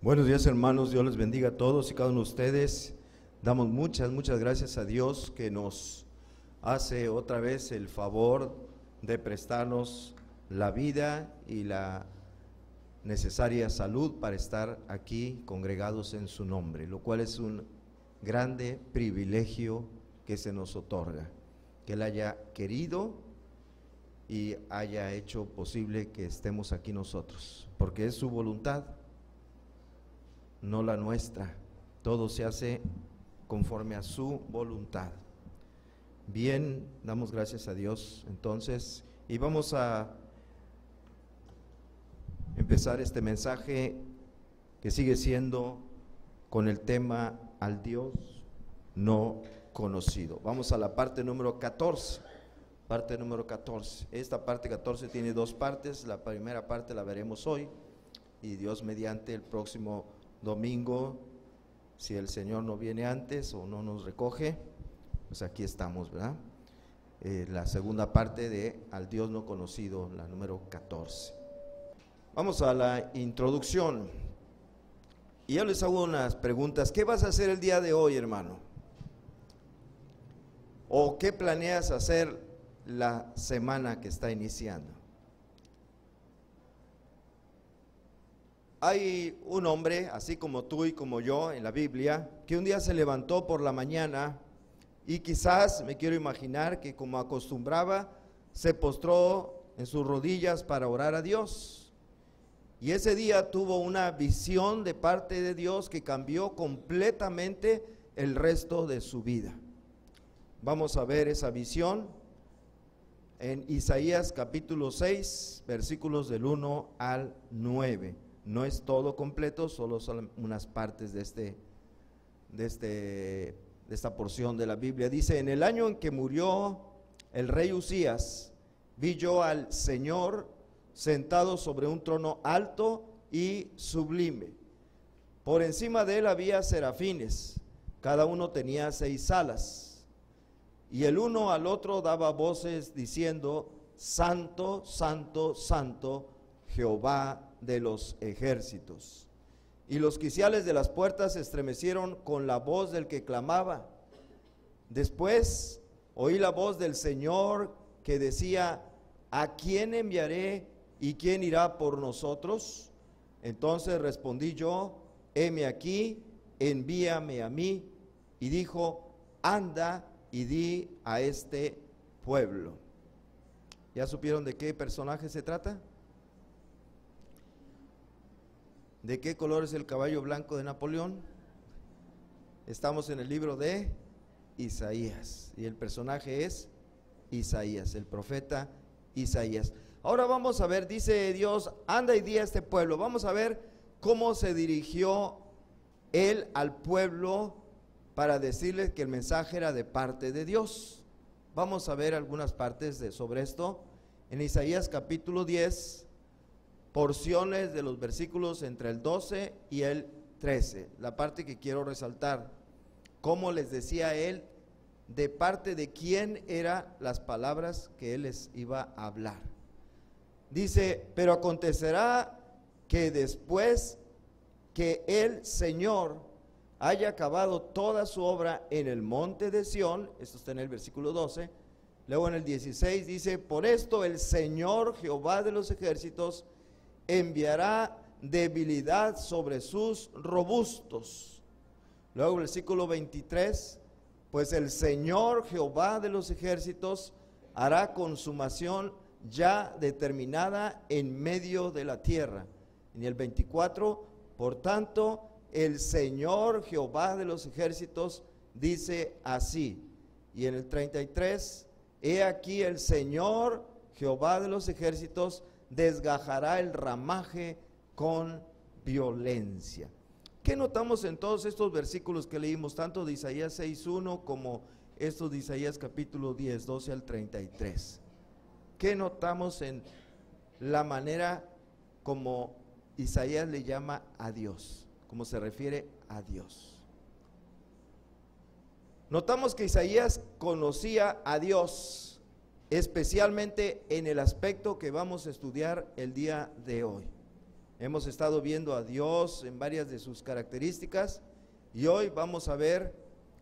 Buenos días, hermanos, Dios les bendiga a todos y cada uno de ustedes. Damos muchas gracias a Dios que nos hace otra vez el favor de prestarnos la vida y la necesaria salud para estar aquí congregados en su nombre, lo cual es un grande privilegio que se nos otorga, que Él haya querido y haya hecho posible que estemos aquí nosotros, porque es su voluntad, no la nuestra. Todo se hace conforme a su voluntad. Bien, damos gracias a Dios entonces, y vamos a empezar este mensaje que sigue siendo con el tema al Dios no conocido. Vamos a la parte número 14. Parte número 14. Esta parte 14 tiene dos partes. La primera parte la veremos hoy y Dios mediante el próximo domingo, si el Señor no viene antes o no nos recoge, pues aquí estamos, ¿verdad? La segunda parte de Al Dios no conocido, la número 14. Vamos a la introducción. Y yo les hago unas preguntas. ¿Qué vas a hacer el día de hoy, hermano? ¿O qué planeas hacer la semana que está iniciando? Hay un hombre, así como tú y como yo en la Biblia, que un día se levantó por la mañana y quizás, me quiero imaginar, que como acostumbraba, se postró en sus rodillas para orar a Dios. Y ese día tuvo una visión de parte de Dios que cambió completamente el resto de su vida. Vamos a ver esa visión en Isaías capítulo 6, versículos del 1 al 9. No es todo completo, solo son unas partes de esta porción de la Biblia. Dice: en el año en que murió el rey Usías, vi yo al Señor sentado sobre un trono alto y sublime. Por encima de él había serafines, cada uno tenía 6 alas, y el uno al otro daba voces diciendo: Santo, Santo, Santo, Jehová de los ejércitos. Y los quiciales de las puertas se estremecieron con la voz del que clamaba. Después oí la voz del Señor que decía: ¿a quién enviaré y quién irá por nosotros? Entonces respondí yo: heme aquí, envíame a mí. Y dijo: anda y di a este pueblo. ¿Ya supieron de qué personaje se trata? ¿De qué color es el caballo blanco de Napoleón? Estamos en el libro de Isaías y el personaje es Isaías, el profeta Isaías. Ahora vamos a ver, dice Dios: anda y di a este pueblo. Vamos a ver cómo se dirigió él al pueblo para decirles que el mensaje era de parte de Dios. Vamos a ver algunas partes sobre esto en Isaías capítulo 10, porciones de los versículos entre el 12 y el 13. La parte que quiero resaltar, cómo les decía él de parte de quién eran las palabras que él les iba a hablar. Dice: pero acontecerá que después que el Señor haya acabado toda su obra en el monte de Sión, esto está en el versículo 12, luego en el 16 dice: por esto el Señor Jehová de los ejércitos enviará debilidad sobre sus robustos. Luego versículo 23, pues el Señor Jehová de los ejércitos hará consumación ya determinada en medio de la tierra. En el 24, por tanto, el Señor Jehová de los ejércitos dice así. Y en el 33, he aquí el Señor Jehová de los ejércitos desgajará el ramaje con violencia. ¿Qué notamos en todos estos versículos que leímos, tanto de Isaías 6:1 como estos de Isaías capítulo 10, 12 al 33? ¿Qué notamos en la manera como Isaías le llama a Dios, como se refiere a Dios? Notamos que Isaías conocía a Dios, especialmente en el aspecto que vamos a estudiar el día de hoy. Hemos estado viendo a Dios en varias de sus características y hoy vamos a ver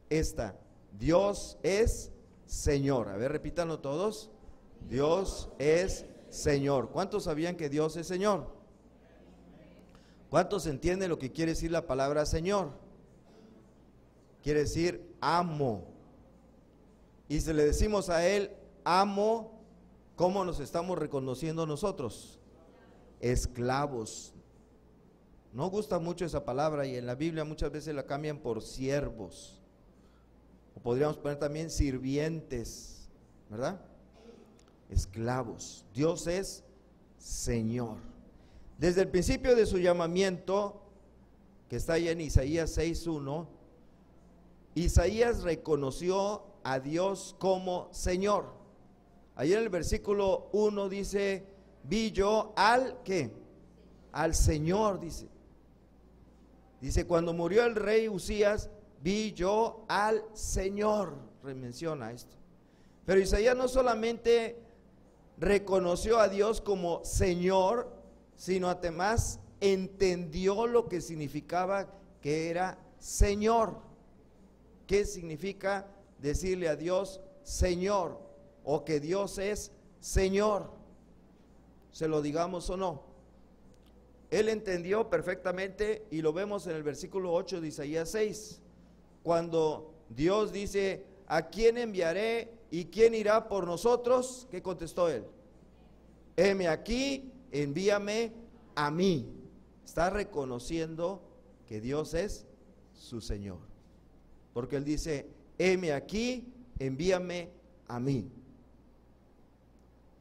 esta. Dios es Señor. A ver, repítanlo todos. Dios es Señor. ¿Cuántos sabían que Dios es Señor? ¿Cuántos entienden lo que quiere decir la palabra Señor? Quiere decir amo. Y si le decimos a Él amo, ¿cómo nos estamos reconociendo nosotros? Esclavos. No gusta mucho esa palabra y en la Biblia muchas veces la cambian por siervos. O podríamos poner también sirvientes, ¿verdad? Esclavos. Dios es Señor. Desde el principio de su llamamiento, que está ahí en Isaías 6:1, Isaías reconoció a Dios como Señor. Ahí en el versículo 1 dice, vi yo al, ¿qué? Al Señor, dice. Dice, cuando murió el rey Usías, vi yo al Señor. Menciona esto. Pero Isaías no solamente reconoció a Dios como Señor, sino además entendió lo que significaba que era Señor. ¿Qué significa decirle a Dios Señor? O que Dios es Señor, se lo digamos o no. Él entendió perfectamente y lo vemos en el versículo 8 de Isaías 6, cuando Dios dice, ¿a quién enviaré y quién irá por nosotros? ¿Qué contestó él? Heme aquí, envíame a mí. Está reconociendo que Dios es su Señor, porque él dice, heme aquí, envíame a mí.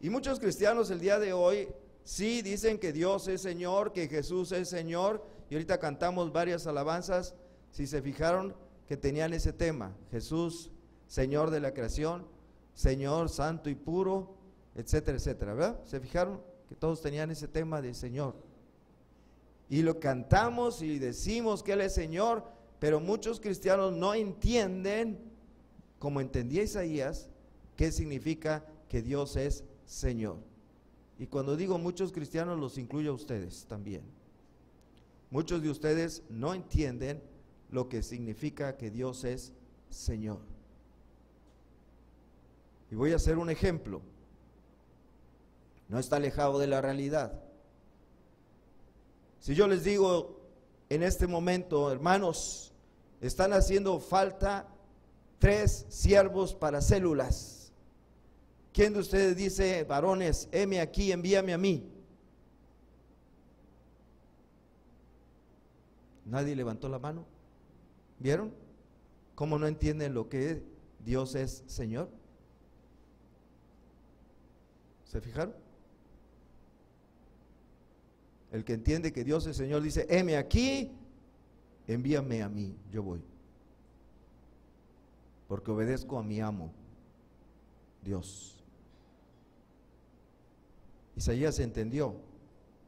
Y muchos cristianos el día de hoy sí dicen que Dios es Señor, que Jesús es Señor, y ahorita cantamos varias alabanzas, si se fijaron, que tenían ese tema, Jesús, Señor de la creación, Señor santo y puro, etcétera, etcétera, ¿verdad? ¿Se fijaron? Que todos tenían ese tema de Señor. Y lo cantamos y decimos que Él es Señor, pero muchos cristianos no entienden, como entendía Isaías, qué significa que Dios es Señor. Y cuando digo muchos cristianos, los incluyo a ustedes también. Muchos de ustedes no entienden lo que significa que Dios es Señor. Y voy a hacer un ejemplo. No está alejado de la realidad. Si yo les digo en este momento, hermanos, están haciendo falta 3 siervos para células. ¿Quién de ustedes dice, varones, heme aquí, envíame a mí? Nadie levantó la mano. ¿Vieron? ¿Cómo no entienden lo que Dios es Señor? ¿Se fijaron? El que entiende que Dios es Señor dice, heme aquí, envíame a mí, yo voy. Porque obedezco a mi amo, Dios. Isaías entendió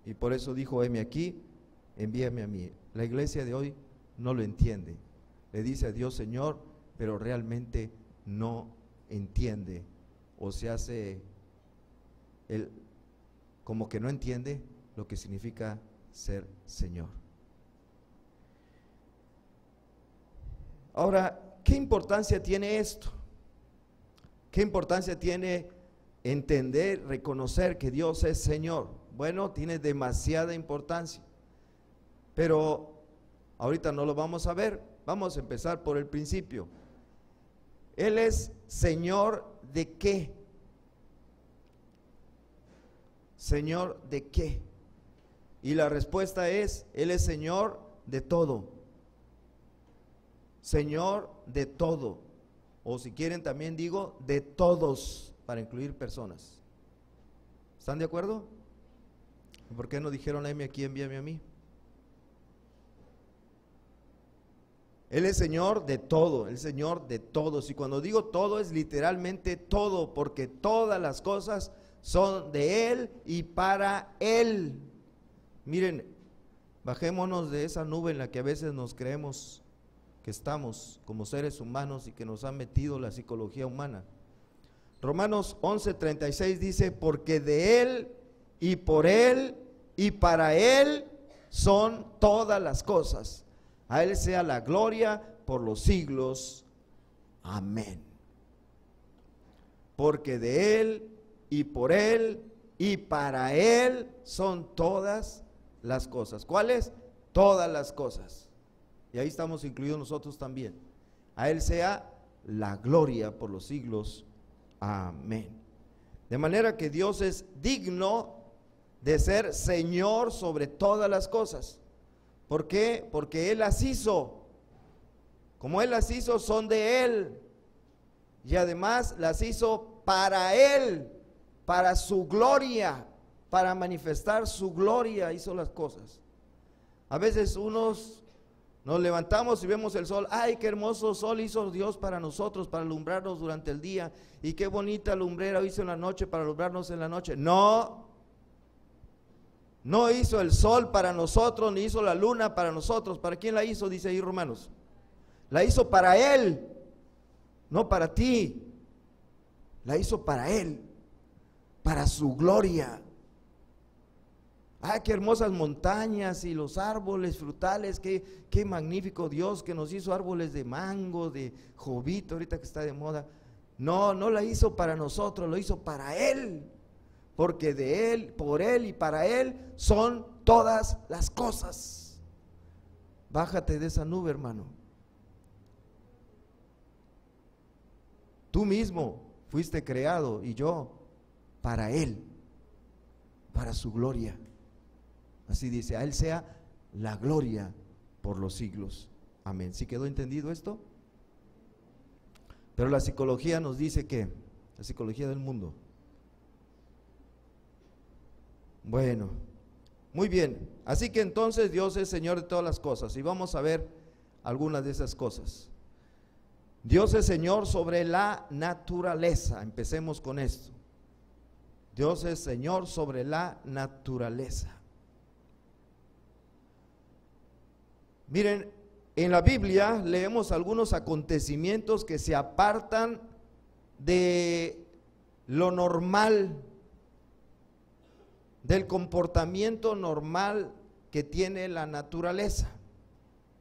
y por eso dijo, heme aquí, envíame a mí. La iglesia de hoy no lo entiende. Le dice a Dios Señor, pero realmente no entiende o se hace como que no entiende lo que significa ser Señor. Ahora, ¿qué importancia tiene esto? ¿Qué importancia tiene entender, reconocer que Dios es Señor? Bueno, tiene demasiada importancia, pero ahorita no lo vamos a ver. Vamos a empezar por el principio. Él es Señor ¿de qué? ¿Señor de qué? Y la respuesta es, Él es Señor de todo. Señor de todo. O si quieren también digo, de todos, para incluir personas. ¿Están de acuerdo? ¿Por qué no dijeron, heme aquí, envíame a mí? Él es Señor de todo, Él es Señor de todos. Y cuando digo todo es literalmente todo, porque todas las cosas son de Él y para Él. Miren, bajémonos de esa nube en la que a veces nos creemos que estamos como seres humanos y que nos ha metido la psicología humana. Romanos 11:36 dice, porque de Él y por Él y para Él son todas las cosas. A Él sea la gloria por los siglos. Amén. Porque de Él y por Él y para Él son todas las cosas. ¿Cuáles? Todas las cosas. Y ahí estamos incluidos nosotros también. A Él sea la gloria por los siglos. Amén. De manera que Dios es digno de ser Señor sobre todas las cosas. ¿Por qué? Porque Él las hizo. Como Él las hizo, son de Él. Y además las hizo para Él, para su gloria, para manifestar su gloria, hizo las cosas. A veces nos levantamos y vemos el sol. ¡Ay, qué hermoso sol hizo Dios para nosotros, para alumbrarnos durante el día! Y qué bonita lumbrera hizo en la noche para alumbrarnos en la noche. No hizo el sol para nosotros, ni hizo la luna para nosotros. ¿Para quién la hizo? Dice ahí Romanos. La hizo para Él, no para ti. La hizo para Él, para su gloria. ¡Ay, qué hermosas montañas y los árboles frutales! Qué magnífico Dios que nos hizo árboles de mango, de jovito, ahorita que está de moda. No la hizo para nosotros, lo hizo para Él. Porque de Él, por Él y para Él son todas las cosas. Bájate de esa nube, hermano. Tú mismo fuiste creado y yo para Él, para su gloria. Así dice, a Él sea la gloria por los siglos. Amén. ¿Sí quedó entendido esto? Pero la psicología nos dice que, la psicología del mundo. Bueno, muy bien. Así que entonces Dios es Señor de todas las cosas. Y vamos a ver algunas de esas cosas. Dios es Señor sobre la naturaleza. Empecemos con esto. Dios es Señor sobre la naturaleza. Miren, en la Biblia leemos algunos acontecimientos que se apartan de lo normal, del comportamiento normal que tiene la naturaleza.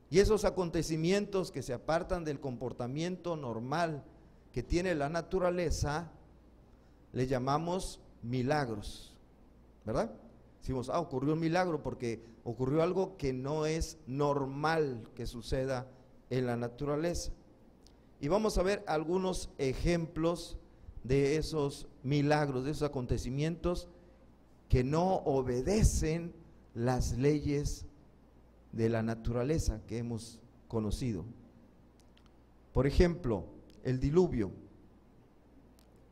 Y esos acontecimientos que se apartan del comportamiento normal que tiene la naturaleza, le llamamos milagros, ¿verdad? Decimos, ocurrió un milagro porque ocurrió algo que no es normal que suceda en la naturaleza. Y vamos a ver algunos ejemplos de esos milagros, de esos acontecimientos que no obedecen las leyes de la naturaleza que hemos conocido. Por ejemplo, el diluvio.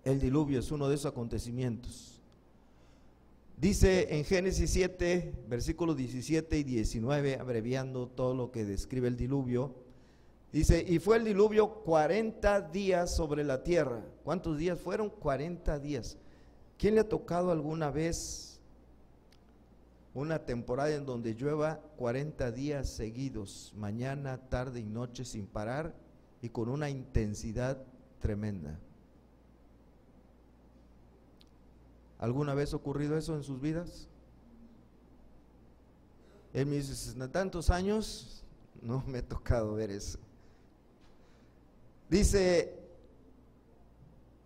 El diluvio es uno de esos acontecimientos. Dice en Génesis 7, versículos 17 y 19, abreviando todo lo que describe el diluvio, dice, y fue el diluvio 40 días sobre la tierra. ¿Cuántos días fueron? 40 días. ¿Quién le ha tocado alguna vez una temporada en donde llueva 40 días seguidos, mañana, tarde y noche sin parar y con una intensidad tremenda? ¿Alguna vez ha ocurrido eso en sus vidas? En mis 60 tantos años no me ha tocado ver eso. Dice,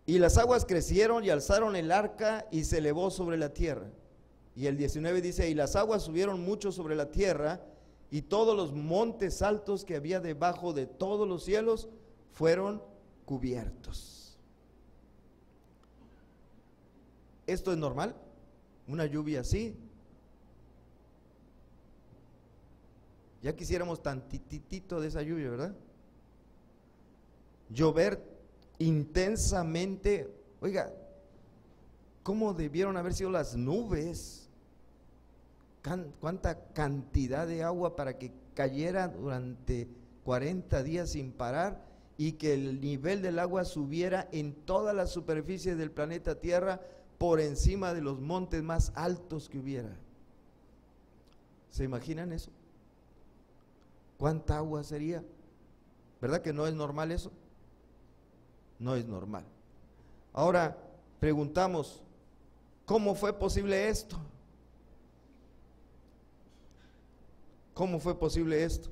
y las aguas crecieron y alzaron el arca y se elevó sobre la tierra. Y el 19 dice, y las aguas subieron mucho sobre la tierra y todos los montes altos que había debajo de todos los cielos fueron cubiertos. ¿Esto es normal? ¿Una lluvia así? Ya quisiéramos tantitito de esa lluvia, ¿verdad? Llover intensamente. Oiga, ¿cómo debieron haber sido las nubes? ¿Cuánta cantidad de agua para que cayera durante 40 días sin parar y que el nivel del agua subiera en toda la superficie del planeta Tierra por encima de los montes más altos que hubiera? ¿Se imaginan eso? ¿Cuánta agua sería? ¿Verdad que no es normal eso? No es normal. Ahora preguntamos, ¿cómo fue posible esto? ¿Cómo fue posible esto?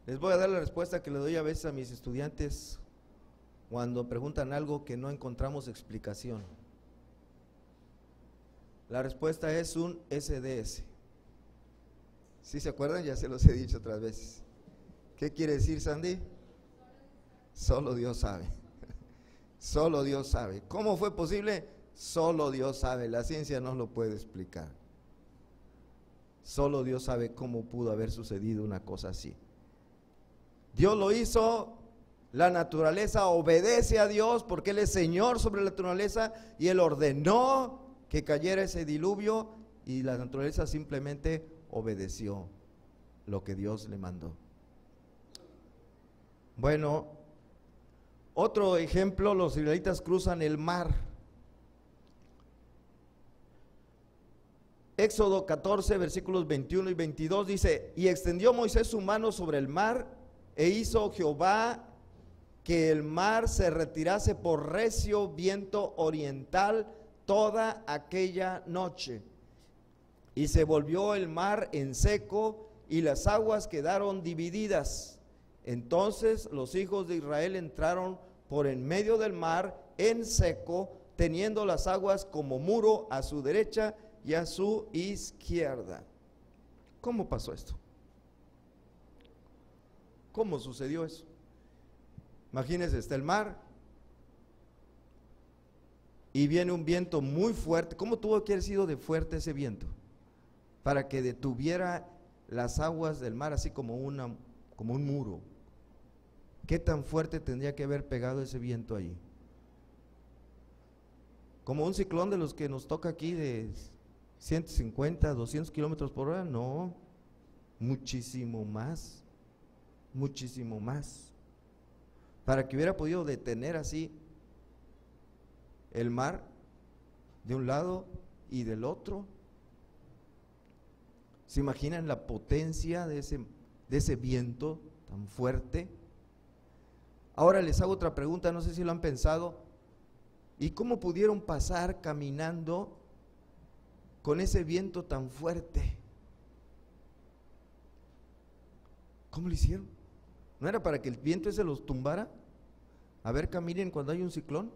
Les voy a dar la respuesta que le doy a veces a mis estudiantes cuando preguntan algo que no encontramos explicación. La respuesta es un SDS. ¿Sí se acuerdan? Ya se los he dicho otras veces. ¿Qué quiere decir, Sandy? Solo Dios sabe. Solo Dios sabe. ¿Cómo fue posible? Solo Dios sabe. La ciencia no lo puede explicar. Solo Dios sabe cómo pudo haber sucedido una cosa así. Dios lo hizo, la naturaleza obedece a Dios porque Él es Señor sobre la naturaleza y Él ordenó que cayera ese diluvio y la naturaleza simplemente obedeció lo que Dios le mandó. Bueno, otro ejemplo, los israelitas cruzan el mar. Éxodo 14, versículos 21 y 22 dice: y extendió Moisés su mano sobre el mar, e hizo Jehová que el mar se retirase por recio viento oriental toda aquella noche. Y se volvió el mar en seco, y las aguas quedaron divididas. Entonces los hijos de Israel entraron por en medio del mar en seco, teniendo las aguas como muro a su derecha y a su izquierda. ¿Cómo pasó esto? ¿Cómo sucedió eso? Imagínense, está el mar y viene un viento muy fuerte. ¿Cómo tuvo que haber sido de fuerte ese viento? Para que detuviera las aguas del mar así como un muro. ¿Qué tan fuerte tendría que haber pegado ese viento ahí? ¿Como un ciclón de los que nos toca aquí de 150, 200 kilómetros por hora? No, muchísimo más, muchísimo más. Para que hubiera podido detener así el mar de un lado y del otro. ¿Se imaginan la potencia de ese viento tan fuerte? Ahora les hago otra pregunta, no sé si lo han pensado. ¿Y cómo pudieron pasar caminando con ese viento tan fuerte? ¿Cómo lo hicieron? ¿No era para que el viento ese los tumbara? A ver, caminen cuando hay un ciclón.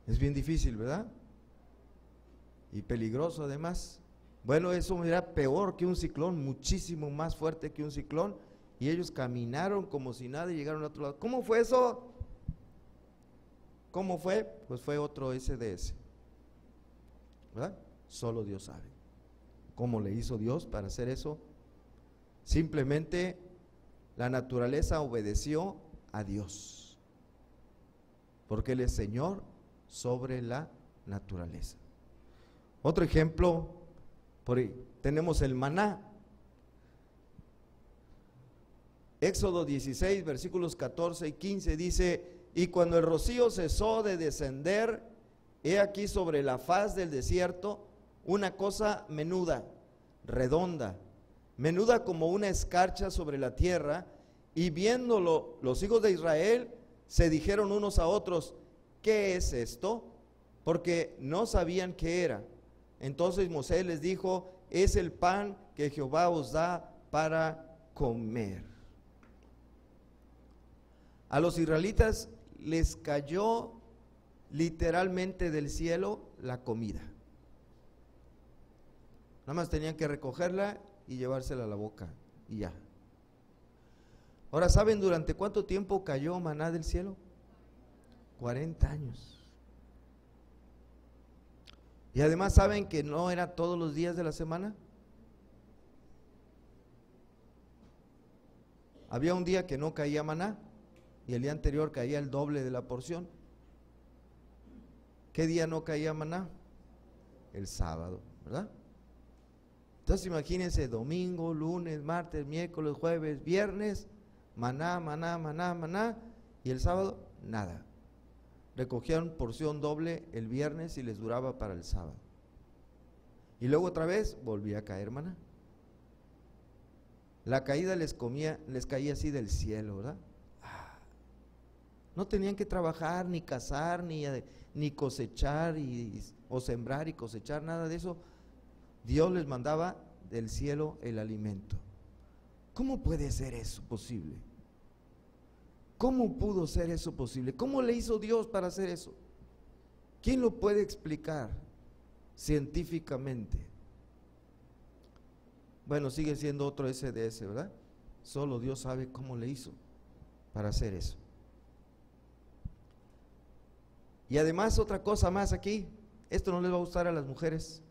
Es bien difícil, ¿verdad? Y peligroso además. Bueno, eso era peor que un ciclón, muchísimo más fuerte que un ciclón. Y ellos caminaron como si nada y llegaron al otro lado. ¿Cómo fue eso? ¿Cómo fue? Pues fue otro SDS, ¿verdad? Solo Dios sabe. ¿Cómo le hizo Dios para hacer eso? Simplemente la naturaleza obedeció a Dios, porque Él es Señor sobre la naturaleza. Otro ejemplo, por ahí, tenemos el maná. Éxodo 16, versículos 14 y 15 dice: y cuando el rocío cesó de descender, he aquí sobre la faz del desierto una cosa menuda, redonda, menuda como una escarcha sobre la tierra, y viéndolo los hijos de Israel se dijeron unos a otros: ¿qué es esto? Porque no sabían qué era. Entonces Moisés les dijo: es el pan que Jehová os da para comer. A los israelitas les cayó literalmente del cielo la comida. Nada más tenían que recogerla y llevársela a la boca y ya. Ahora, ¿saben durante cuánto tiempo cayó maná del cielo? 40 años. Y además, ¿saben que no era todos los días de la semana? Había un día que no caía maná y el día anterior caía el doble de la porción. ¿Qué día no caía maná? El sábado, ¿verdad? Entonces imagínense, domingo, lunes, martes, miércoles, jueves, viernes, maná, maná, maná, maná, y el sábado, nada. Recogían porción doble el viernes y les duraba para el sábado. Y luego otra vez volvía a caer maná. La caída les caía así del cielo, ¿verdad? No tenían que trabajar, ni cazar, ni cosechar, o sembrar y cosechar, nada de eso. Dios les mandaba del cielo el alimento. ¿Cómo puede ser eso posible? ¿Cómo pudo ser eso posible? ¿Cómo le hizo Dios para hacer eso? ¿Quién lo puede explicar científicamente? Bueno, sigue siendo otro SDS, ¿verdad? Solo Dios sabe cómo le hizo para hacer eso. Y además otra cosa más aquí, esto no les va a gustar a las mujeres.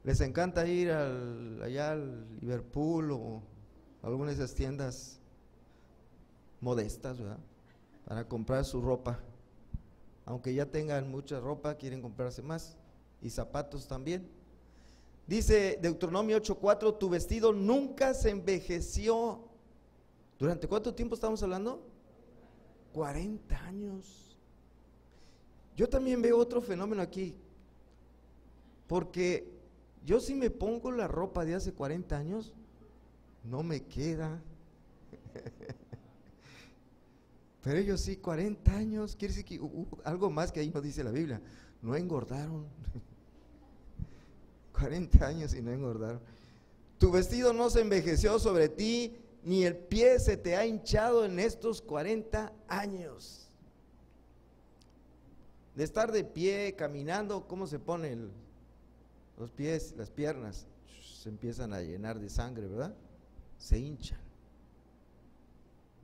Les encanta ir allá al Liverpool o algunas de esas tiendas modestas, ¿verdad? Para comprar su ropa. Aunque ya tengan mucha ropa, quieren comprarse más. Y zapatos también. Dice Deuteronomio 8:4, tu vestido nunca se envejeció. ¿Durante cuánto tiempo estamos hablando? 40 años. Yo también veo otro fenómeno aquí. Porque yo si me pongo la ropa de hace 40 años, no me queda. Pero ellos sí, 40 años, quiere decir que algo más que ahí no dice la Biblia, no engordaron. 40 años y no engordaron. Tu vestido no se envejeció sobre ti, ni el pie se te ha hinchado en estos 40 años. De estar de pie, caminando, ¿cómo se ponen los pies, las piernas? Se empiezan a llenar de sangre, ¿verdad? Se hinchan.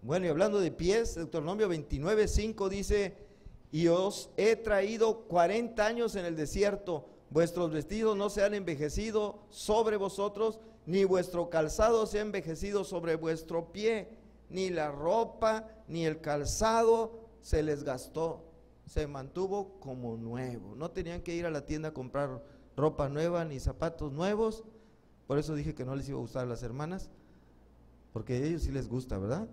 Bueno, y hablando de pies, Deuteronomio 29:5 dice, y os he traído 40 años en el desierto, vuestros vestidos no se han envejecido sobre vosotros, ni vuestro calzado se ha envejecido sobre vuestro pie, ni la ropa, ni el calzado se les gastó, se mantuvo como nuevo. No tenían que ir a la tienda a comprar ropa nueva, ni zapatos nuevos. Por eso dije que no les iba a gustar a las hermanas, porque a ellos sí les gusta, ¿verdad?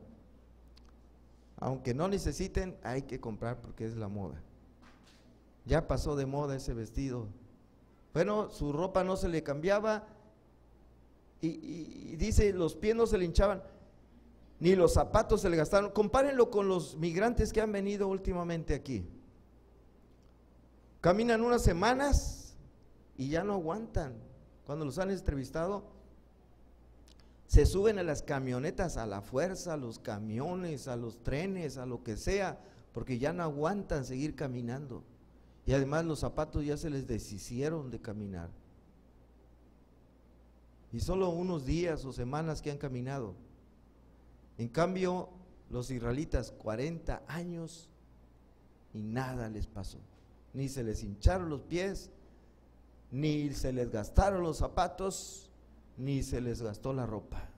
Aunque no necesiten, hay que comprar porque es la moda. Ya pasó de moda ese vestido. Bueno, su ropa no se le cambiaba y dice, los pies no se le hinchaban, ni los zapatos se le gastaron. Compárenlo con los migrantes que han venido últimamente aquí. Caminan unas semanas y ya no aguantan. Cuando los han entrevistado, se suben a las camionetas a la fuerza, a los camiones, a los trenes, a lo que sea, porque ya no aguantan seguir caminando. Y además los zapatos ya se les deshicieron de caminar. Y solo unos días o semanas que han caminado. En cambio, los israelitas 40 años y nada les pasó. Ni se les hincharon los pies, ni se les gastaron los zapatos, ni se les gastó la ropa.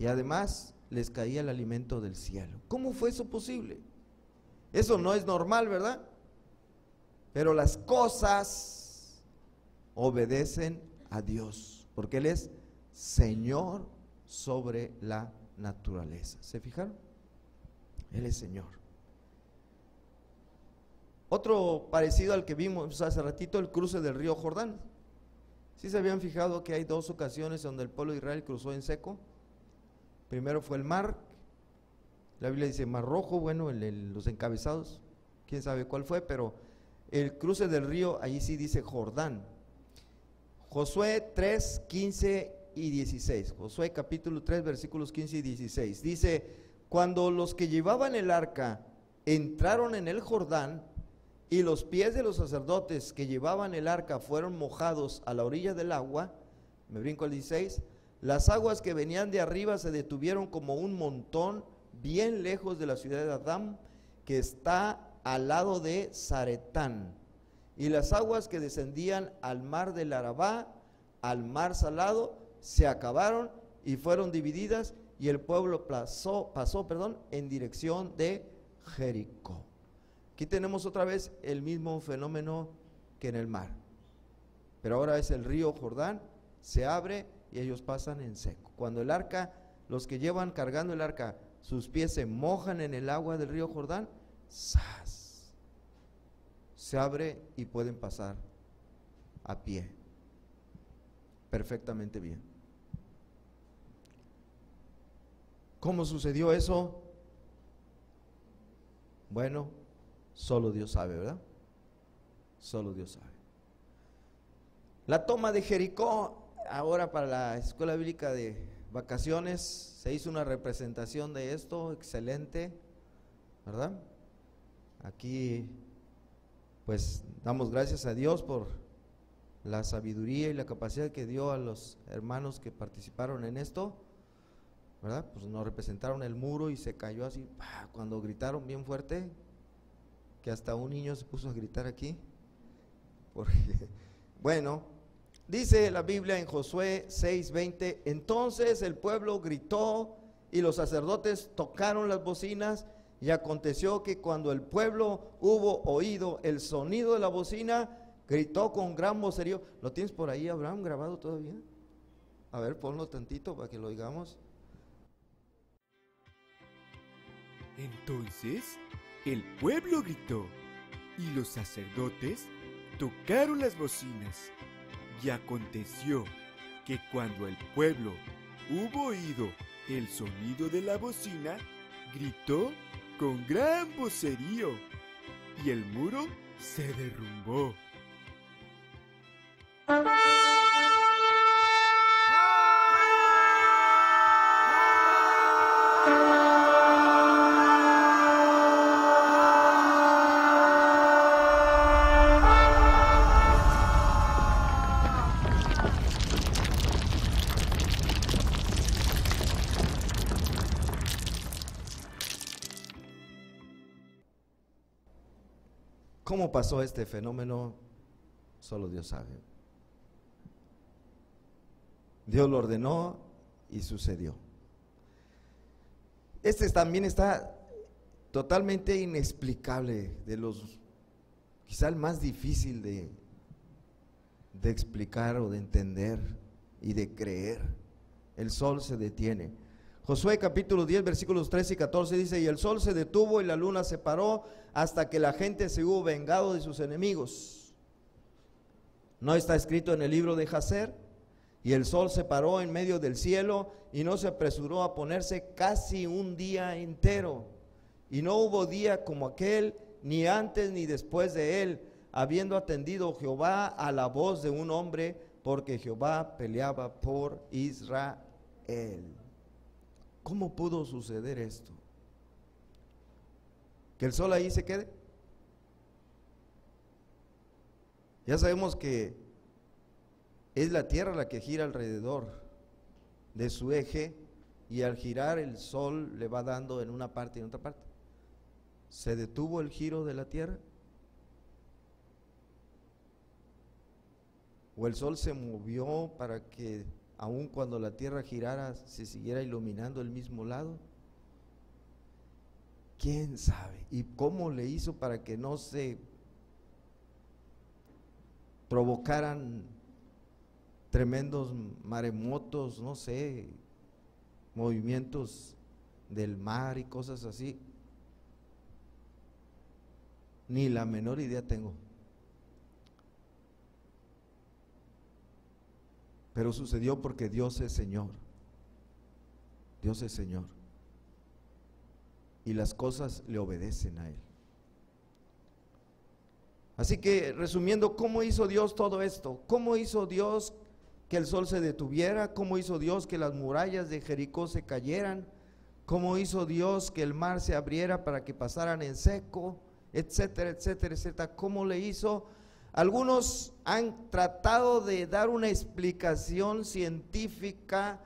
Y además les caía el alimento del cielo. ¿Cómo fue eso posible? Eso no es normal, ¿verdad? Pero las cosas obedecen a Dios, porque Él es Señor sobre la naturaleza. ¿Se fijaron? Él es Señor. Otro parecido al que vimos hace ratito, el cruce del río Jordán. ¿Sí se habían fijado que hay dos ocasiones donde el pueblo de Israel cruzó en seco? Primero fue el mar, la Biblia dice Mar Rojo, bueno, los encabezados, quién sabe cuál fue, pero el cruce del río, ahí sí dice Jordán. Josué 3, 15 y 16, Josué capítulo 3, versículos 15 y 16, dice, cuando los que llevaban el arca entraron en el Jordán, y los pies de los sacerdotes que llevaban el arca fueron mojados a la orilla del agua, me brinco al 16, las aguas que venían de arriba se detuvieron como un montón bien lejos de la ciudad de Adám, que está al lado de Zaretán, y las aguas que descendían al mar del Arabá, al mar salado, se acabaron y fueron divididas, y el pueblo pasó en dirección de Jericó. Aquí tenemos otra vez el mismo fenómeno que en el mar, pero ahora es el río Jordán, se abre y ellos pasan en seco. Cuando el arca, los que llevan cargando el arca, sus pies se mojan en el agua del río Jordán, ¡zas!, se abre y pueden pasar a pie, perfectamente bien. ¿Cómo sucedió eso? Bueno, solo Dios sabe, ¿verdad? Solo Dios sabe. La toma de Jericó, ahora para la escuela bíblica de vacaciones, se hizo una representación de esto, excelente, ¿verdad? Aquí, pues, damos gracias a Dios por la sabiduría y la capacidad que dio a los hermanos que participaron en esto, ¿verdad? Pues nos representaron el muro y se cayó así, ¡pah! Cuando gritaron bien fuerte, que hasta un niño se puso a gritar aquí, porque, bueno, dice la Biblia en Josué 6:20, entonces el pueblo gritó y los sacerdotes tocaron las bocinas, y aconteció que cuando el pueblo hubo oído el sonido de la bocina, gritó con gran vocerío. ¿Lo tienes por ahí, Abraham, grabado todavía? A ver, ponlo tantito para que lo oigamos. Entonces el pueblo gritó y los sacerdotes tocaron las bocinas. Y aconteció que cuando el pueblo hubo oído el sonido de la bocina, gritó con gran vocerío, y el muro se derrumbó. ¿Cómo pasó este fenómeno? Solo Dios sabe. Dios lo ordenó y sucedió. Este también está totalmente inexplicable, quizá el más difícil de explicar o de entender y de creer. El sol se detiene. Josué capítulo 10 versículos 13 y 14 dice, y el sol se detuvo y la luna se paró hasta que la gente se hubo vengado de sus enemigos. ¿No está escrito en el libro de Jacer? Y el sol se paró en medio del cielo y no se apresuró a ponerse casi un día entero. Y no hubo día como aquel, ni antes ni después de él, habiendo atendido Jehová a la voz de un hombre, porque Jehová peleaba por Israel. ¿Cómo pudo suceder esto? ¿Que el sol ahí se quede? Ya sabemos que es la tierra la que gira alrededor de su eje, y al girar el sol le va dando en una parte y en otra parte. ¿Se detuvo el giro de la tierra? ¿O el sol se movió para que aun cuando la tierra girara se siguiera iluminando el mismo lado? ¿Quién sabe? ¿Y cómo le hizo para que no se provocaran tremendos maremotos, no sé, movimientos del mar y cosas así? Ni la menor idea tengo. Pero sucedió porque Dios es Señor. Dios es Señor. Y las cosas le obedecen a Él. Así que, resumiendo, ¿cómo hizo Dios todo esto? ¿Cómo hizo Dios que el sol se detuviera? ¿Cómo hizo Dios que las murallas de Jericó se cayeran? ¿Cómo hizo Dios que el mar se abriera para que pasaran en seco? Etcétera, etcétera, etcétera. ¿Cómo le hizo? Algunos han tratado de dar una explicación científica,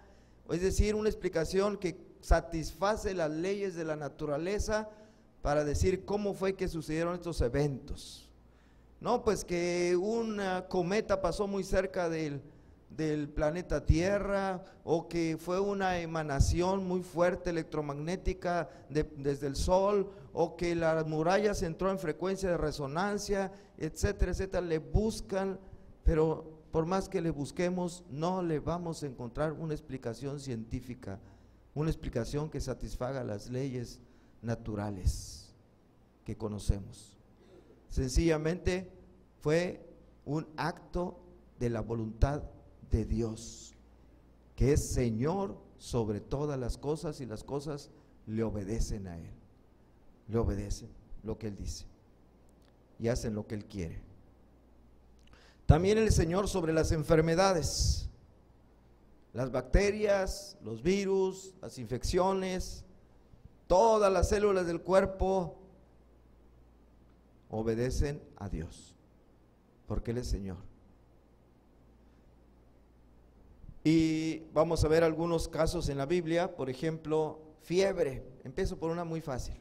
es decir, una explicación que satisface las leyes de la naturaleza para decir cómo fue que sucedieron estos eventos. No, pues que una cometa pasó muy cerca del planeta Tierra, o que fue una emanación muy fuerte electromagnética desde el Sol, o que las murallas entró en frecuencia de resonancia, etcétera, etcétera. Le buscan, pero por más que le busquemos, no le vamos a encontrar una explicación científica, una explicación que satisfaga las leyes naturales que conocemos. Sencillamente fue un acto de la voluntad de Dios, que es Señor sobre todas las cosas y las cosas le obedecen a Él. Le obedecen lo que Él dice y hacen lo que Él quiere. También el Señor sobre las enfermedades, las bacterias, los virus, las infecciones, todas las células del cuerpo obedecen a Dios, porque Él es Señor. Y vamos a ver algunos casos en la Biblia, por ejemplo, fiebre. Empiezo por una muy fácil.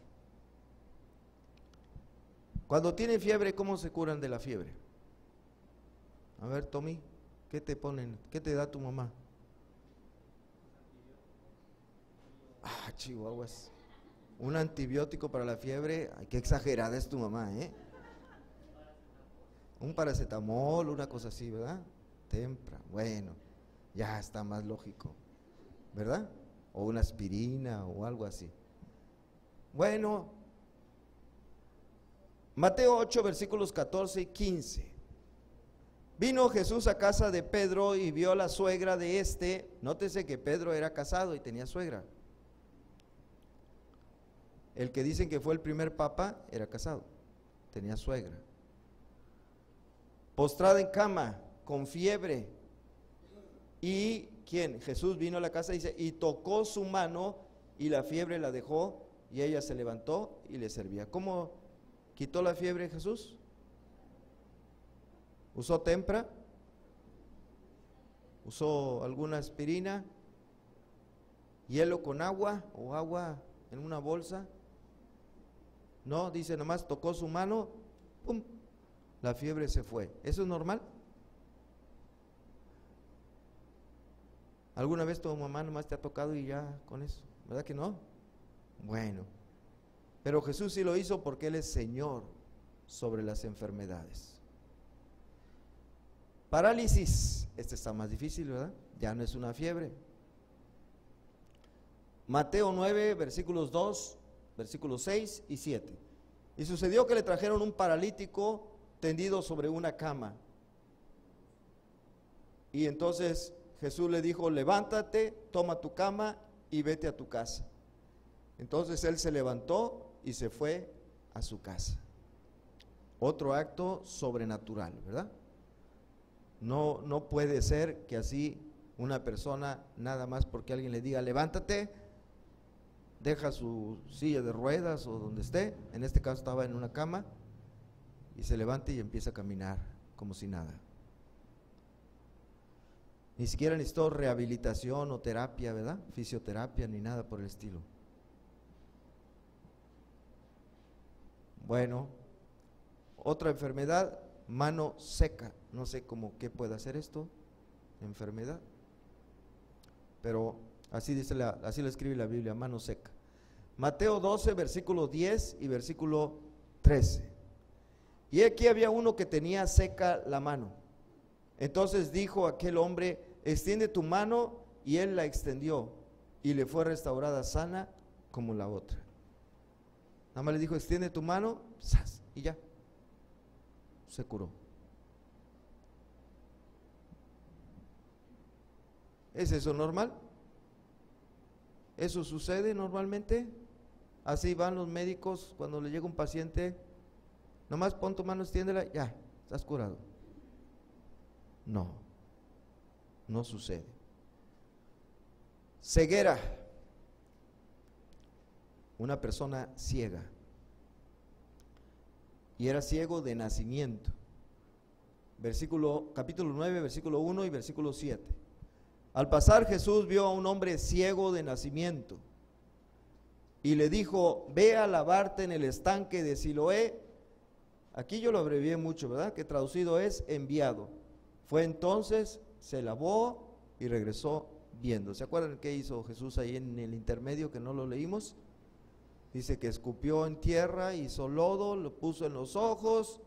Cuando tienen fiebre, ¿cómo se curan de la fiebre? A ver, Tommy, ¿qué te ponen? ¿Qué te da tu mamá? Ah, chihuahuas. Un antibiótico para la fiebre. Ay, qué exagerada es tu mamá, ¿eh? Un paracetamol, una cosa así, ¿verdad? Tempra, bueno, ya está más lógico, ¿verdad? O una aspirina o algo así. Bueno, Mateo 8, versículos 14 y 15. Vino Jesús a casa de Pedro y vio a la suegra de este. Nótese que Pedro era casado y tenía suegra. El que dicen que fue el primer papa era casado, tenía suegra. Postrada en cama, con fiebre. ¿Y quién? Jesús vino a la casa, dice, y tocó su mano y la fiebre la dejó y ella se levantó y le servía. ¿Cómo quitó la fiebre Jesús? ¿Usó tempra? ¿Usó alguna aspirina? ¿Hielo con agua o agua en una bolsa? No, dice nomás tocó su mano, ¡pum!, la fiebre se fue. ¿Eso es normal? ¿Alguna vez tu mamá nomás te ha tocado y ya con eso? ¿Verdad que no? Bueno, pero Jesús sí lo hizo porque Él es Señor sobre las enfermedades. Parálisis, este está más difícil, ¿verdad? Ya no es una fiebre. Mateo 9, versículos 2, versículos 6 y 7. Y sucedió que le trajeron un paralítico tendido sobre una cama. Y entonces Jesús le dijo, levántate, toma tu cama y vete a tu casa. Entonces él se levantó y se fue a su casa. Otro acto sobrenatural, ¿verdad? No puede ser que así una persona, nada más porque alguien le diga, levántate, deja su silla de ruedas o donde esté, en este caso estaba en una cama, y se levanta y empieza a caminar como si nada. Ni siquiera necesitó rehabilitación o terapia, ¿verdad? Fisioterapia ni nada por el estilo. Bueno, otra enfermedad, mano seca. No sé cómo qué puede hacer esto, enfermedad, pero así dice así lo escribe la Biblia, mano seca. Mateo 12, versículo 10 y versículo 13. Y aquí había uno que tenía seca la mano. Entonces dijo aquel hombre, extiende tu mano, y él la extendió y le fue restaurada sana como la otra. Nada más le dijo, extiende tu mano, ¡zas!, y ya, se curó. ¿Es eso normal? ¿Eso sucede normalmente? Así van los médicos cuando le llega un paciente, nomás pon tu mano, extiéndela, ya, estás curado. No, no sucede. Ceguera. Una persona ciega. Y era ciego de nacimiento. Capítulo 9, versículo 1 y versículo 7. Al pasar Jesús vio a un hombre ciego de nacimiento y le dijo, ve a lavarte en el estanque de Siloé. Aquí yo lo abrevié mucho, ¿verdad? Que traducido es enviado. Fue entonces, se lavó y regresó viendo. ¿Se acuerdan qué hizo Jesús ahí en el intermedio que no lo leímos? Dice que escupió en tierra, hizo lodo, lo puso en los ojos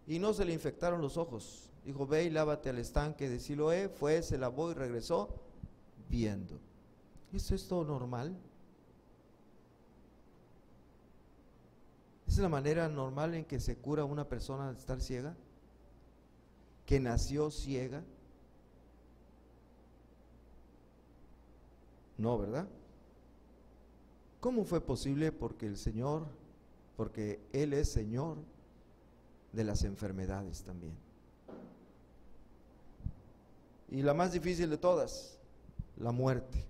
y no se le infectaron los ojos. Dijo, ve y lávate al estanque de Siloé. Fue, se lavó y regresó viendo. ¿Eso es todo normal? ¿Esa es la manera normal en que se cura una persona de estar ciega? ¿Que nació ciega? No, ¿verdad? ¿Cómo fue posible? Porque Él es Señor de las enfermedades también. Y la más difícil de todas, la muerte.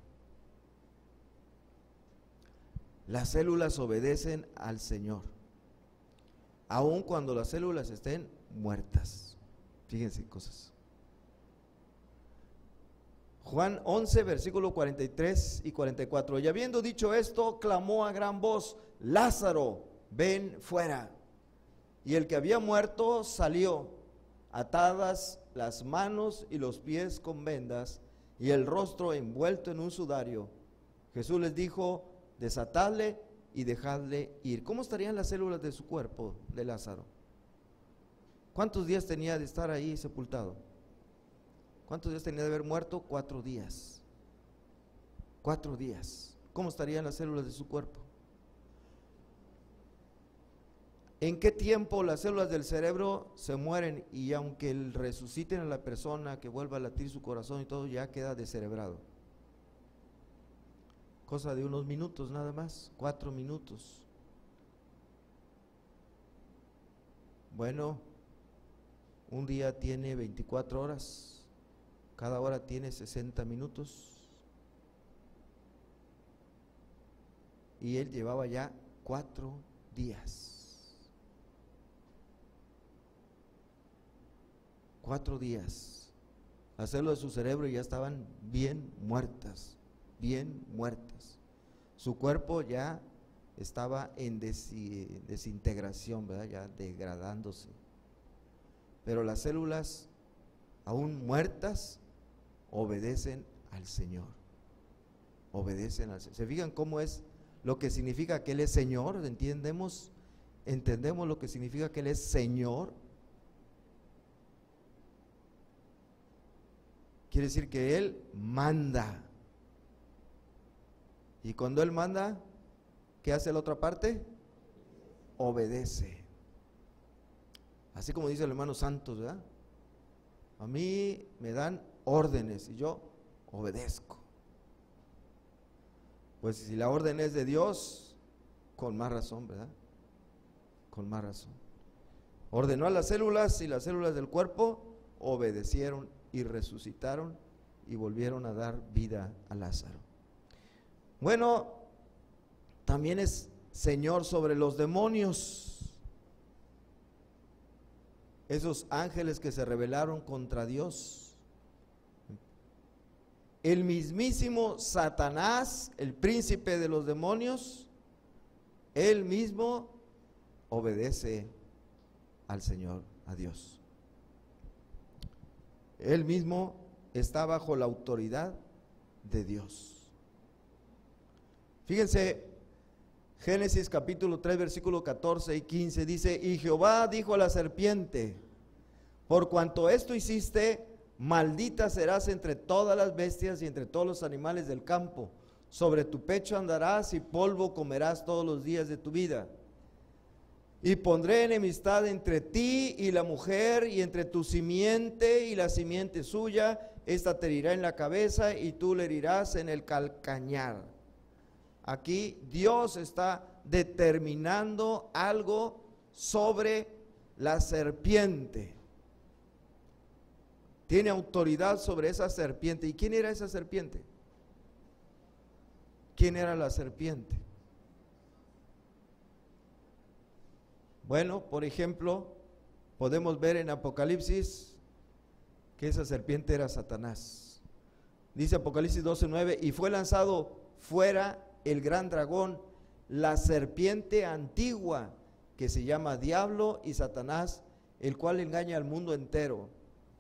Las células obedecen al Señor, aun cuando las células estén muertas. Fíjense cosas. Juan 11, versículo 43 y 44. Y habiendo dicho esto, clamó a gran voz: Lázaro, ven fuera. Y el que había muerto salió, atadas las manos y los pies con vendas, y el rostro envuelto en un sudario. Jesús les dijo: desatadle y dejadle ir. ¿Cómo estarían las células de su cuerpo de Lázaro? ¿Cuántos días tenía de estar ahí sepultado? ¿Cuántos días tenía de haber muerto? 4 días. 4 días. ¿Cómo estarían las células de su cuerpo? ¿En qué tiempo las células del cerebro se mueren y aunque resuciten a la persona, que vuelva a latir su corazón y todo, ya queda descerebrado? Cosa de unos minutos nada más, 4 minutos. Bueno, un día tiene 24 horas. Cada hora tiene 60 minutos. Y él llevaba ya 4 días. 4 días. Las células de su cerebro ya estaban bien muertas, bien muertas. Su cuerpo ya estaba en desintegración, ¿verdad? Ya degradándose. Pero las células, aún muertas, obedecen al Señor. Obedecen al Señor. ¿Se fijan cómo es lo que significa que Él es Señor? ¿Entendemos lo que significa que Él es Señor? Quiere decir que Él manda. Y cuando Él manda, ¿qué hace la otra parte? Obedece. Así como dice el hermano Santos, ¿verdad? A mí me dan órdenes y yo obedezco. Pues si la orden es de Dios, con más razón, ¿verdad? Con más razón. Ordenó a las células y las células del cuerpo obedecieron y resucitaron y volvieron a dar vida a Lázaro. Bueno, también es Señor sobre los demonios. Esos ángeles que se rebelaron contra Dios. El mismísimo Satanás, el príncipe de los demonios, él mismo obedece al Señor, a Dios. Él mismo está bajo la autoridad de Dios. Fíjense, Génesis capítulo 3, versículo 14 y 15 dice: y Jehová dijo a la serpiente: por cuanto esto hiciste, maldita serás entre todas las bestias y entre todos los animales del campo. Sobre tu pecho andarás y polvo comerás todos los días de tu vida. Y pondré enemistad entre ti y la mujer, y entre tu simiente y la simiente suya. Esta te herirá en la cabeza y tú le herirás en el calcañar. Aquí Dios está determinando algo sobre la serpiente. Tiene autoridad sobre esa serpiente. ¿Y quién era esa serpiente? ¿Quién era la serpiente? Bueno, por ejemplo, podemos ver en Apocalipsis que esa serpiente era Satanás. Dice Apocalipsis 12:9: y fue lanzado fuera el gran dragón, la serpiente antigua, que se llama Diablo y Satanás, el cual engaña al mundo entero.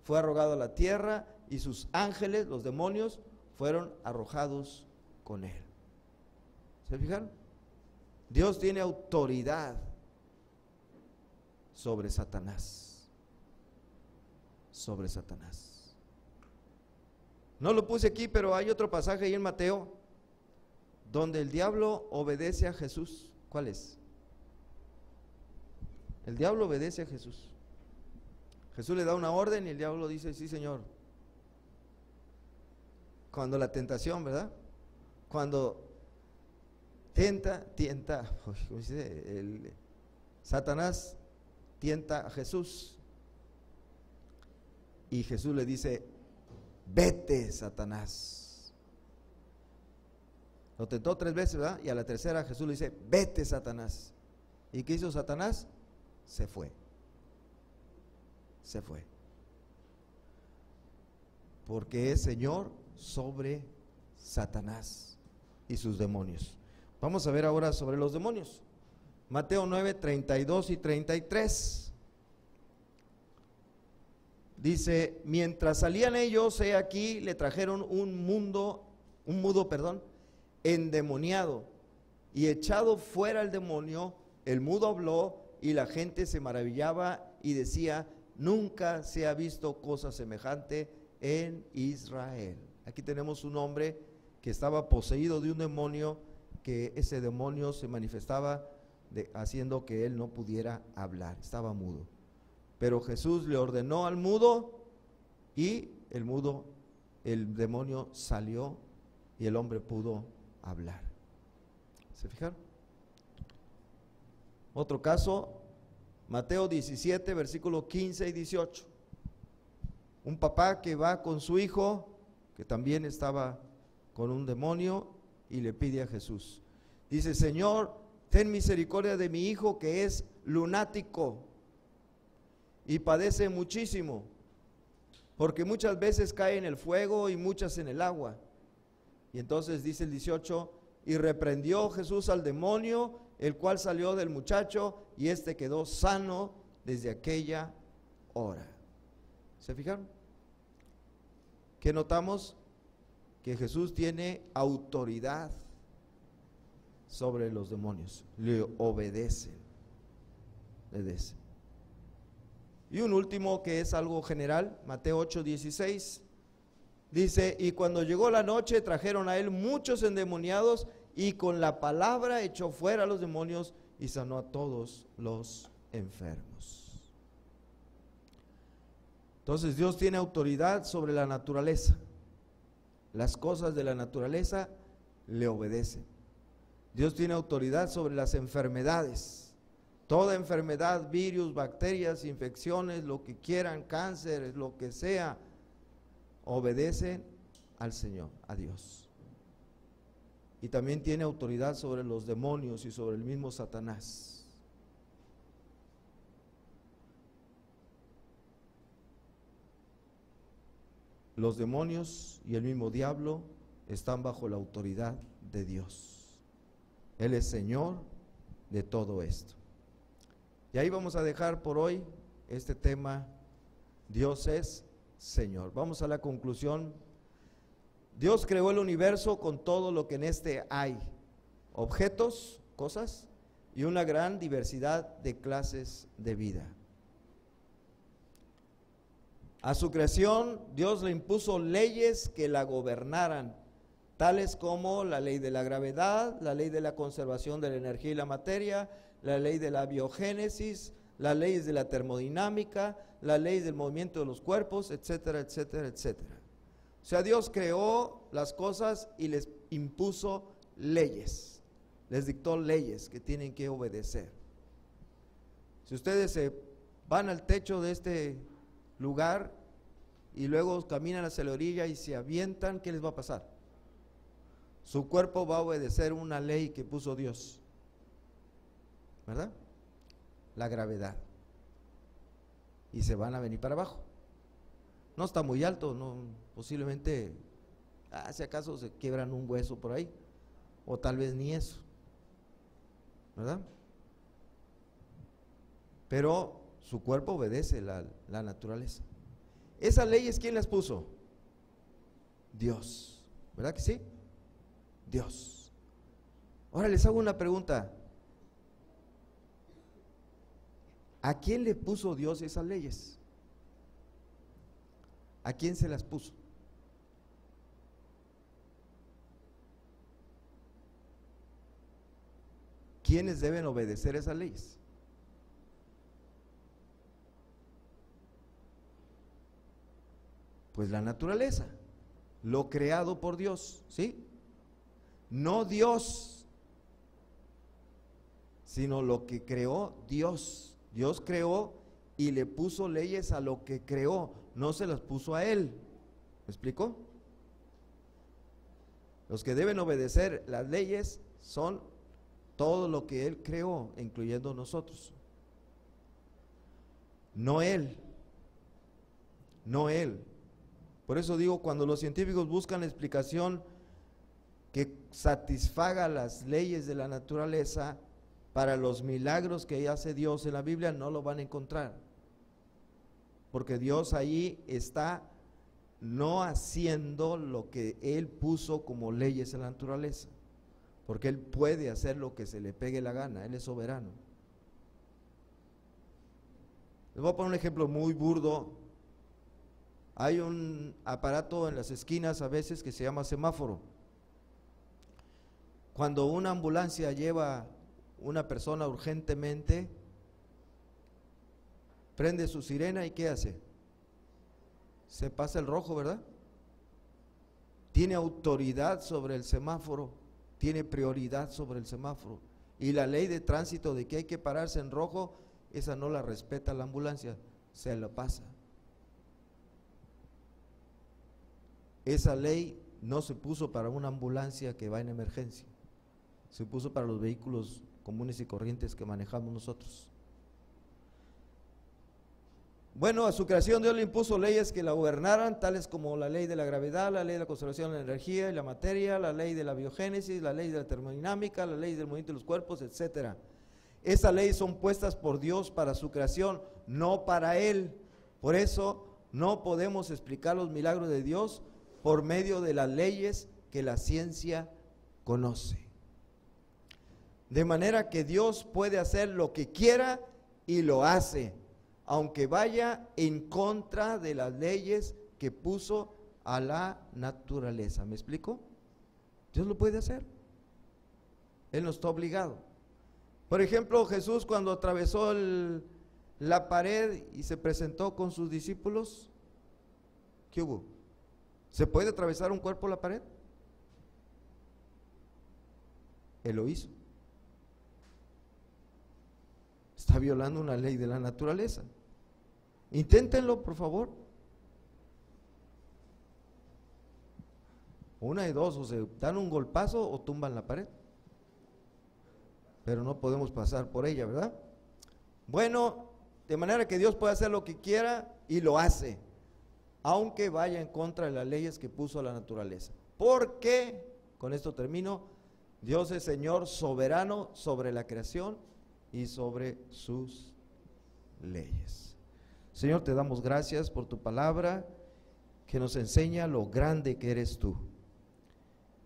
Fue arrojado a la tierra y sus ángeles, los demonios, fueron arrojados con él. ¿Se fijaron? Dios tiene autoridad sobre Satanás. Sobre Satanás. No lo puse aquí, pero hay otro pasaje ahí en Mateo donde el diablo obedece a Jesús. ¿Cuál es? El diablo obedece a Jesús. Jesús le da una orden y el diablo dice: sí, Señor. Cuando la tentación, ¿verdad? cuando Satanás tienta a Jesús y Jesús le dice: vete, Satanás. Lo tentó 3 veces, ¿verdad? Y a la tercera Jesús le dice: vete, Satanás. ¿Y qué hizo Satanás? Se fue. Se fue. Porque es Señor sobre Satanás y sus demonios. Vamos a ver ahora sobre los demonios. Mateo 9, 32 y 33. Dice: mientras salían ellos, he aquí, le trajeron un mudo, endemoniado, y echado fuera el demonio, el mudo habló, y la gente se maravillaba y decía: nunca se ha visto cosa semejante en Israel. Aquí tenemos un hombre que estaba poseído de un demonio, que ese demonio se manifestaba haciendo que él no pudiera hablar, estaba mudo. Pero Jesús le ordenó al mudo, y el demonio salió y el hombre pudo hablar. ¿Se fijaron? Otro caso, Mateo 17, versículos 15 y 18. Un papá que va con su hijo, que también estaba con un demonio, y le pide a Jesús. Dice: Señor, ten misericordia de mi hijo, que es lunático y padece muchísimo, porque muchas veces cae en el fuego y muchas en el agua. Y entonces dice el 18: y reprendió Jesús al demonio, el cual salió del muchacho, y éste quedó sano desde aquella hora. ¿Se fijaron? ¿Qué notamos? Que Jesús tiene autoridad sobre los demonios, le obedecen. Y un último que es algo general, Mateo 8, 16, dice: y cuando llegó la noche, trajeron a él muchos endemoniados, y con la palabra echó fuera a los demonios y sanó a todos los enfermos. Entonces Dios tiene autoridad sobre la naturaleza. Las cosas de la naturaleza le obedecen. Dios tiene autoridad sobre las enfermedades. Toda enfermedad, virus, bacterias, infecciones, lo que quieran, cáncer, lo que sea, obedecen al Señor, a Dios. Y también tiene autoridad sobre los demonios y sobre el mismo Satanás. Los demonios y el mismo diablo están bajo la autoridad de Dios. Él es Señor de todo esto. Y ahí vamos a dejar por hoy este tema: Dios es Señor. Vamos a la conclusión. Dios creó el universo con todo lo que en este hay: objetos, cosas, y una gran diversidad de clases de vida. A su creación, Dios le impuso leyes que la gobernaran, tales como la ley de la gravedad, la ley de la conservación de la energía y la materia, la ley de la biogénesis, las leyes de la termodinámica, la ley del movimiento de los cuerpos, etcétera, etcétera, etcétera. O sea, Dios creó las cosas y les impuso leyes, les dictó leyes que tienen que obedecer. Si ustedes se van al techo de este lugar y luego caminan hacia la orilla y se avientan, ¿qué les va a pasar? Su cuerpo va a obedecer una ley que puso Dios, ¿verdad? La gravedad. Y se van a venir para abajo. No está muy alto, no, posiblemente, si acaso se quiebran un hueso por ahí, o tal vez ni eso, ¿verdad? Pero su cuerpo obedece la naturaleza. Esas leyes, ¿quién las puso? Dios, ¿verdad que sí? Dios. Ahora les hago una pregunta: ¿a quién le puso Dios esas leyes? ¿A quién se las puso? ¿Quiénes deben obedecer esas leyes? Pues la naturaleza, lo creado por Dios, ¿sí? no Dios, sino lo que creó Dios. Dios creó y le puso leyes a lo que creó, no se las puso a él. ¿Me explico? Los que deben obedecer las leyes son todo lo que él creó, incluyendo nosotros. No él. No él. Por eso digo, cuando los científicos buscan la explicación que satisfaga las leyes de la naturaleza para los milagros que hace Dios en la Biblia, no lo van a encontrar. Porque Dios ahí está no haciendo lo que Él puso como leyes en la naturaleza. Porque Él puede hacer lo que se le pegue la gana, Él es soberano. Les voy a poner un ejemplo muy burdo. Hay un aparato en las esquinas a veces que se llama semáforo. Cuando una ambulancia lleva una persona urgentemente, prende su sirena y ¿qué hace? Se pasa el rojo, ¿verdad? Tiene autoridad sobre el semáforo, tiene prioridad sobre el semáforo. Y la ley de tránsito de que hay que pararse en rojo, esa no la respeta la ambulancia, se la pasa. Esa ley no se puso para una ambulancia que va en emergencia, se puso para los vehículos comunes y corrientes que manejamos nosotros. Bueno, a su creación Dios le impuso leyes que la gobernaran, tales como la ley de la gravedad, la ley de la conservación de la energía y la materia, la ley de la biogénesis, la ley de la termodinámica, la ley del movimiento de los cuerpos, etc. Esas leyes son puestas por Dios para su creación, no para Él. Por eso no podemos explicar los milagros de Dios por medio de las leyes que la ciencia conoce. De manera que Dios puede hacer lo que quiera y lo hace, aunque vaya en contra de las leyes que puso a la naturaleza. ¿Me explico? Dios lo puede hacer. Él no está obligado. Por ejemplo, Jesús cuando atravesó la pared y se presentó con sus discípulos, ¿qué hubo? ¿Se puede atravesar un cuerpo la pared? Él lo hizo. Está violando una ley de la naturaleza. Inténtenlo, por favor. Una de dos, o se dan un golpazo o tumban la pared. Pero no podemos pasar por ella, ¿verdad? Bueno, de manera que Dios puede hacer lo que quiera y lo hace, aunque vaya en contra de las leyes que puso a la naturaleza. Porque, con esto termino, Dios es Señor soberano sobre la creación y sobre sus leyes. Señor, te damos gracias por tu palabra que nos enseña lo grande que eres tú,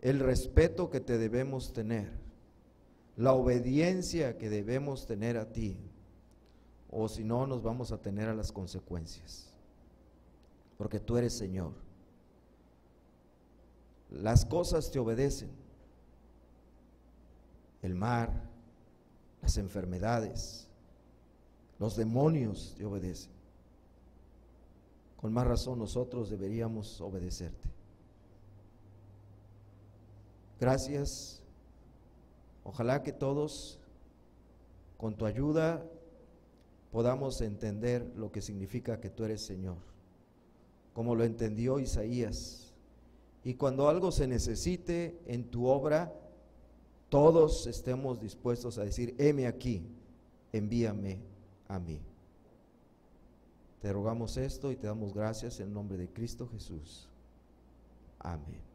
el respeto que te debemos tener, la obediencia que debemos tener a ti, o si no nos vamos a tener a las consecuencias, porque tú eres Señor. Las cosas te obedecen, el mar, las enfermedades, los demonios te obedecen. Con más razón nosotros deberíamos obedecerte. Gracias. Ojalá que todos, con tu ayuda, podamos entender lo que significa que tú eres Señor, como lo entendió Isaías. Y cuando algo se necesite en tu obra, todos estemos dispuestos a decir: heme aquí, envíame a mí. Te rogamos esto y te damos gracias en el nombre de Cristo Jesús. Amén.